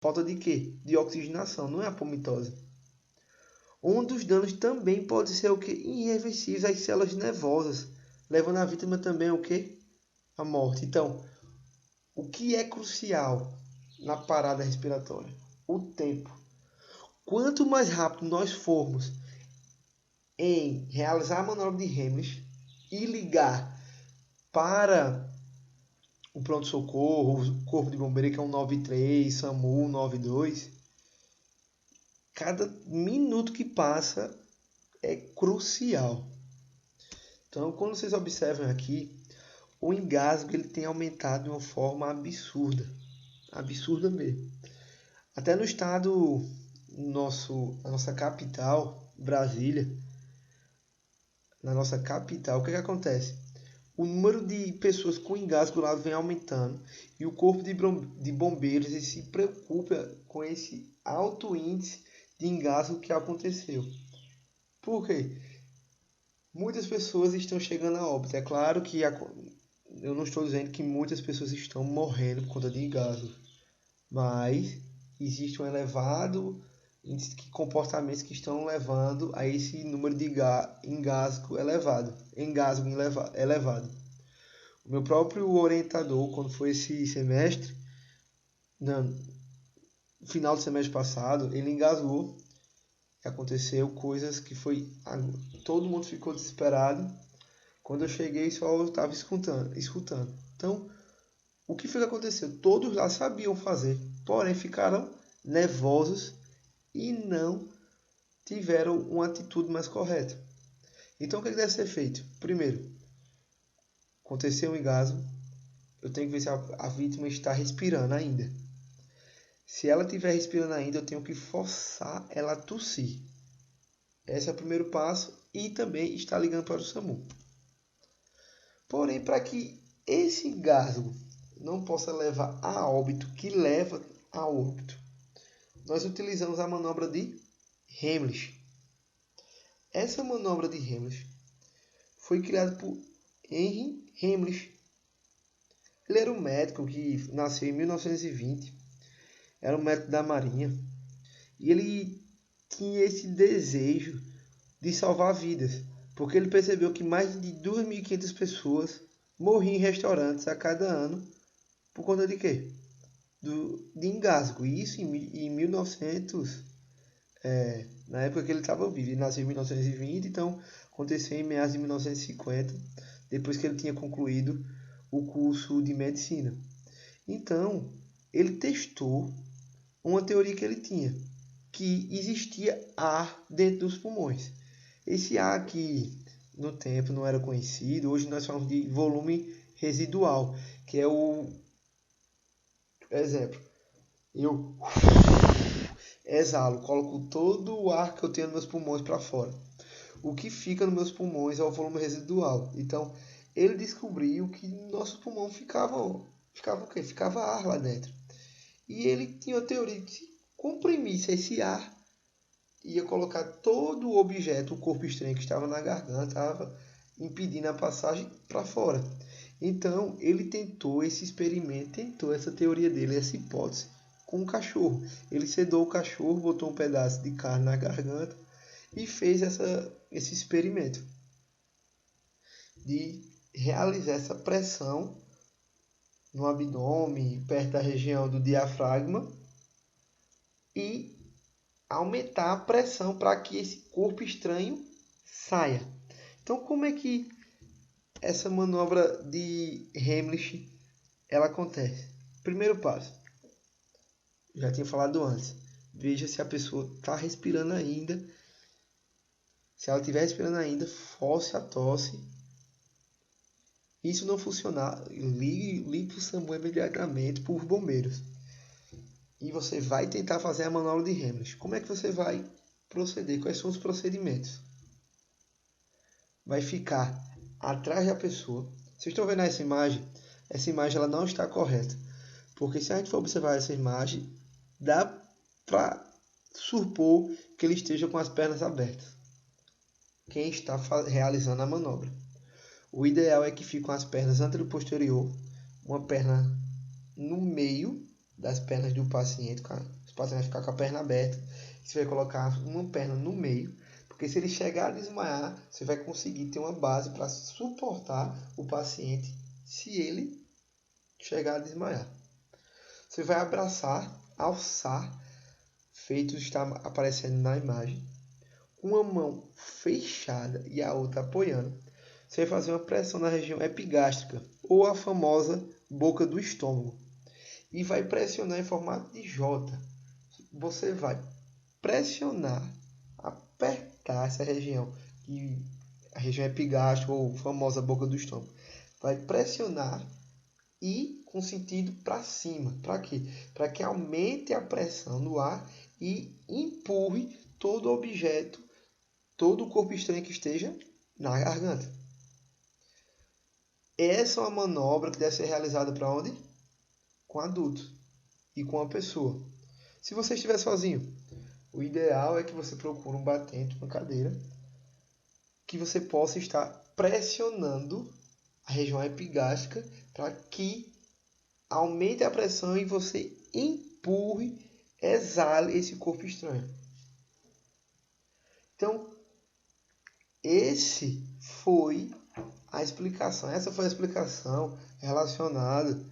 Falta de quê? De oxigenação, não é apomitose. Um dos danos também pode ser o quê? Irreversíveis às células nervosas, levando a vítima também o quê? A morte. Então, o que é crucial na parada respiratória? O tempo. Quanto mais rápido nós formos em realizar a manobra de Heimlich e ligar para o pronto-socorro, o corpo de bombeiro, que é um 93, SAMU 92, cada minuto que passa é crucial. Então, quando vocês observam aqui, o engasgo ele tem aumentado de uma forma absurda. Absurda mesmo. Até no estado, a nossa capital, Brasília, na nossa capital, o que acontece? O número de pessoas com engasgo lá vem aumentando e o corpo de bombeiros ele se preocupa com esse alto índice de engasgo que aconteceu. Por quê? Muitas pessoas estão chegando a óbito. É claro que eu não estou dizendo que muitas pessoas estão morrendo por conta de engasgo, mas existe um elevado índice de comportamentos que estão levando a esse número de engasgo elevado. O meu próprio orientador, quando foi esse semestre, no final do semestre passado, ele engasgou. Aconteceu coisas que foi... Todo mundo ficou desesperado. Quando eu cheguei, só eu estava escutando. Então, o que foi que aconteceu? Todos lá sabiam fazer, porém ficaram nervosos e não tiveram uma atitude mais correta. Então, o que deve ser feito? Primeiro, aconteceu um engasgo, eu tenho que ver se a vítima está respirando ainda. Se ela estiver respirando ainda, eu tenho que forçar ela a tossir. Esse é o primeiro passo e também está ligando para o SAMU. Porém, para que esse engasgo não possa levar a óbito, que leva a óbito, nós utilizamos a manobra de Heimlich. Essa manobra de Heimlich foi criada por Henry Heimlich. Ele era um médico que nasceu em 1920, era um médico da Marinha, e ele tinha esse desejo de salvar vidas, porque ele percebeu que mais de 2.500 pessoas morriam em restaurantes a cada ano por conta de quê? De engasgo. E isso em 1900, na época que ele estava vivo. Ele nasceu em 1920, então aconteceu em meados de 1950, depois que ele tinha concluído o curso de medicina. Então, ele testou uma teoria que ele tinha, que existia ar dentro dos pulmões. Esse ar que no tempo não era conhecido, hoje nós falamos de volume residual, que é o exemplo. Eu exalo, coloco todo o ar que eu tenho nos meus pulmões para fora. O que fica nos meus pulmões é o volume residual. Então, ele descobriu que nosso pulmão ficava o quê? Ficava ar lá dentro. E ele tinha a teoria que se comprimisse esse ar, ia colocar todo o objeto, o corpo estranho que estava na garganta, estava impedindo a passagem para fora. Então, ele tentou esse experimento, tentou essa teoria dele, essa hipótese, com o cachorro. Ele sedou o cachorro, botou um pedaço de carne na garganta e fez esse experimento de realizar essa pressão no abdômen, perto da região do diafragma, e aumentar a pressão para que esse corpo estranho saia. Então, como é que essa manobra de Heimlich ela acontece? Primeiro passo, já tinha falado antes, veja se a pessoa está respirando ainda. Se ela estiver respirando ainda, force a tosse. Isso não funcionar, ligue para o SAMU imediatamente, por bombeiros. E você vai tentar fazer a manobra de Heimlich. Como é que você vai proceder? Quais são os procedimentos? Vai ficar atrás da pessoa. Vocês estão vendo essa imagem? Essa imagem ela não está correta. Porque se a gente for observar essa imagem, dá para supor que ele esteja com as pernas abertas. Quem está realizando a manobra. O ideal é que fiquem as pernas anterior e posterior, uma perna no meio das pernas do paciente. O paciente vai ficar com a perna aberta. Você vai colocar uma perna no meio, porque se ele chegar a desmaiar, você vai conseguir ter uma base para suportar o paciente se ele chegar a desmaiar. Você vai abraçar, alçar, feito está aparecendo na imagem, uma mão fechada e a outra apoiando. Você vai fazer uma pressão na região epigástrica, ou a famosa boca do estômago, e vai pressionar em formato de J. Você vai pressionar, apertar essa região, a região epigástrica ou famosa boca do estômago. Vai pressionar e com sentido para cima. Para quê? Para que aumente a pressão no ar e empurre todo objeto, todo o corpo estranho que esteja na garganta. Essa é uma manobra que deve ser realizada para onde? Com adulto e com a pessoa. Se você estiver sozinho, o ideal é que você procure um batente, uma cadeira, que você possa estar pressionando a região epigástrica para que aumente a pressão e você empurre, exale esse corpo estranho. Então, essa foi a explicação relacionada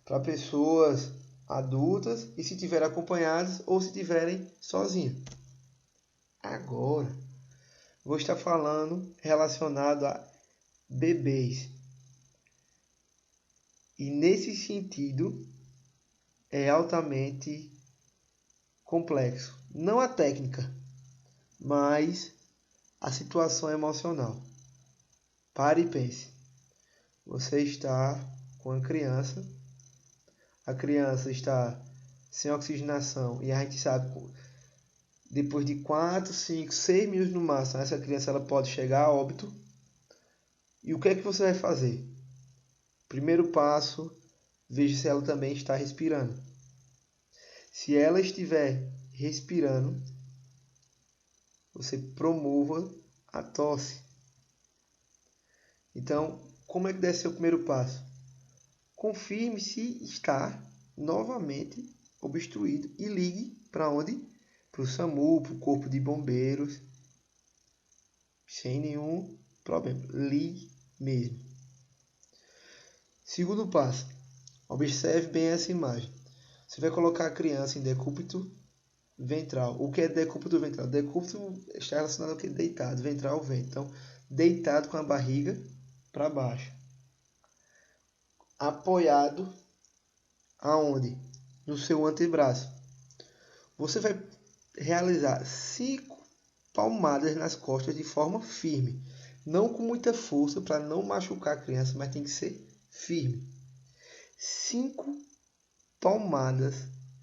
para pessoas adultas e se tiverem acompanhadas ou se tiverem sozinhas. Agora, vou estar falando relacionado a bebês. E nesse sentido, é altamente complexo. Não a técnica, mas a situação emocional. Pare e pense. Você está com a criança está sem oxigenação e a gente sabe que depois de 4, 5, 6 minutos no máximo, essa criança ela pode chegar a óbito. E o que é que você vai fazer? Primeiro passo, veja se ela também está respirando. Se ela estiver respirando, você promova a tosse. Então, como é que deve ser o primeiro passo? Confirme se está novamente obstruído e ligue para onde? Para o SAMU, para o Corpo de Bombeiros, sem nenhum problema. Ligue mesmo. Segundo passo, observe bem essa imagem. Você vai colocar a criança em decúbito ventral. O que é decúbito ventral? Decúbito está relacionado ao que? Deitado, ventral, vento. Então, deitado com a barriga para baixo. Apoiado aonde? No seu antebraço. Você vai realizar 5 palmadas nas costas de forma firme. Não com muita força para não machucar a criança, mas tem que ser firme. 5 palmadas.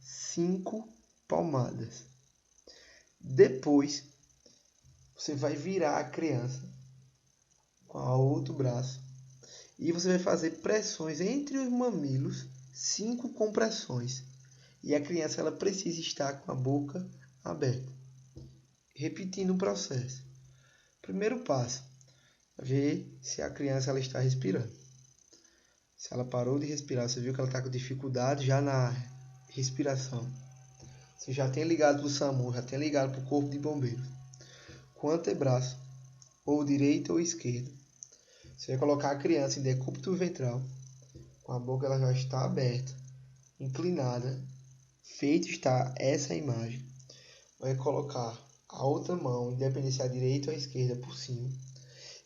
5 palmadas. Depois, você vai virar a criança com o outro braço e você vai fazer pressões entre os mamilos, 5 compressões. E a criança ela precisa estar com a boca aberta. Repetindo o processo. Primeiro passo, ver se a criança ela está respirando. Se ela parou de respirar, você viu que ela está com dificuldade já na respiração. Você já tem ligado para o SAMU, já tem ligado para o Corpo de Bombeiros. Com o antebraço, ou direito ou esquerdo, você vai colocar a criança em decúbito ventral, com a boca ela já está aberta, inclinada, feito está essa imagem. Vai colocar a outra mão, independente se é a direita ou a esquerda, por cima.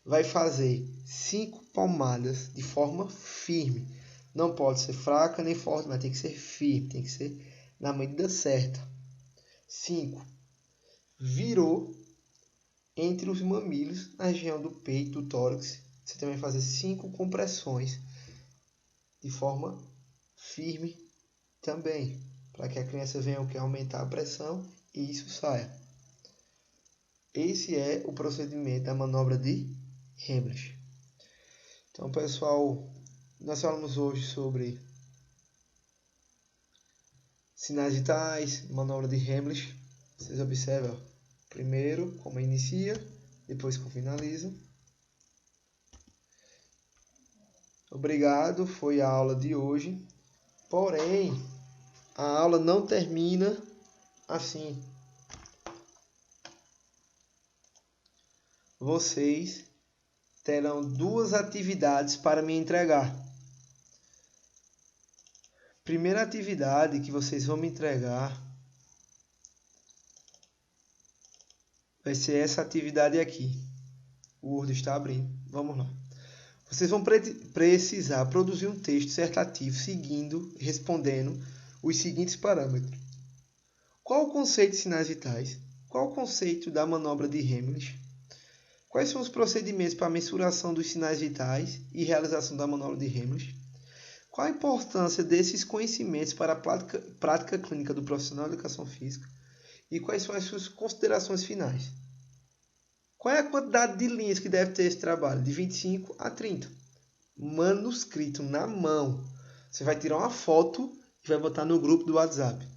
Vai fazer 5 palmadas de forma firme. Não pode ser fraca nem forte, mas tem que ser firme, tem que ser na medida certa. 5. Virou entre os mamilos, na região do peito, do tórax. Você também vai fazer 5 compressões de forma firme também, para que a criança venha aumentar a pressão e isso saia. Esse é o procedimento da manobra de Heimlich. Então, pessoal, nós falamos hoje sobre sinais vitais, manobra de Heimlich. Vocês observam, primeiro como inicia, depois como finaliza. Obrigado, foi a aula de hoje. Porém, A aula não termina assim. Vocês terão 2 atividades para me entregar. Primeira atividade que vocês vão me entregar vai ser essa atividade aqui. O Word está abrindo. Vamos lá. Vocês vão precisar produzir um texto dissertativo respondendo os seguintes parâmetros. Qual o conceito de sinais vitais? Qual o conceito da manobra de Heimlich? Quais são os procedimentos para a mensuração dos sinais vitais e realização da manobra de Heimlich? Qual a importância desses conhecimentos para a prática clínica do profissional de educação física? E quais são as suas considerações finais? Qual é a quantidade de linhas que deve ter esse trabalho? De 25 a 30. Manuscrito na mão. Você vai tirar uma foto e vai botar no grupo do WhatsApp.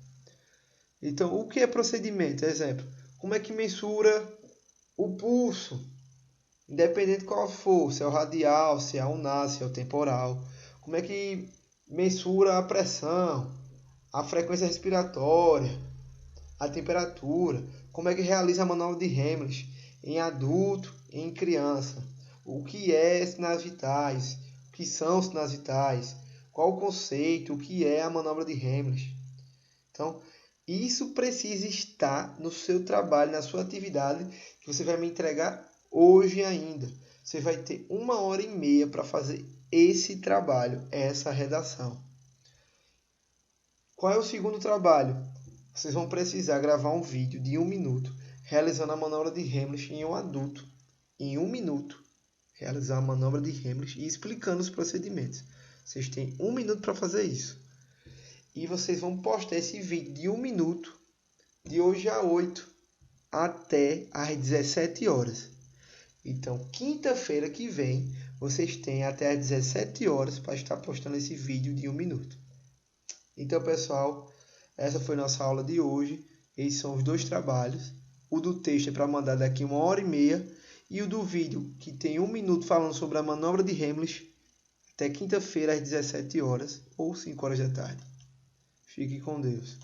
Então, o que é procedimento? Exemplo, como é que mensura o pulso? Independente de qual for, se é o radial, se é o ulnar, se é o temporal. Como é que mensura a pressão, a frequência respiratória, a temperatura. Como é que realiza a manobra de Heimlich em adulto e em criança. O que é sinais vitais? O que são sinais vitais? Qual o conceito? O que é a manobra de Heimlich? Então, isso precisa estar no seu trabalho, na sua atividade, que você vai me entregar hoje ainda. Você vai ter 1h30 para fazer esse trabalho, essa redação. Qual é o segundo trabalho? Vocês vão precisar gravar um vídeo de 1 minuto, realizando a manobra de Heimlich em um adulto. Em 1 minuto, realizar a manobra de Heimlich e explicando os procedimentos. Vocês têm 1 minuto para fazer isso. E vocês vão postar esse vídeo de 1 minuto, de hoje às 8 até às 17 horas. Então, quinta-feira que vem, vocês têm até às 17 horas para estar postando esse vídeo de 1 minuto. Então, pessoal, essa foi nossa aula de hoje. Esses são os 2 trabalhos. O do texto é para mandar daqui 1h30. E o do vídeo, que tem 1 minuto falando sobre a manobra de Heimlich, até quinta-feira às 17 horas ou 5 horas da tarde. Fique com Deus.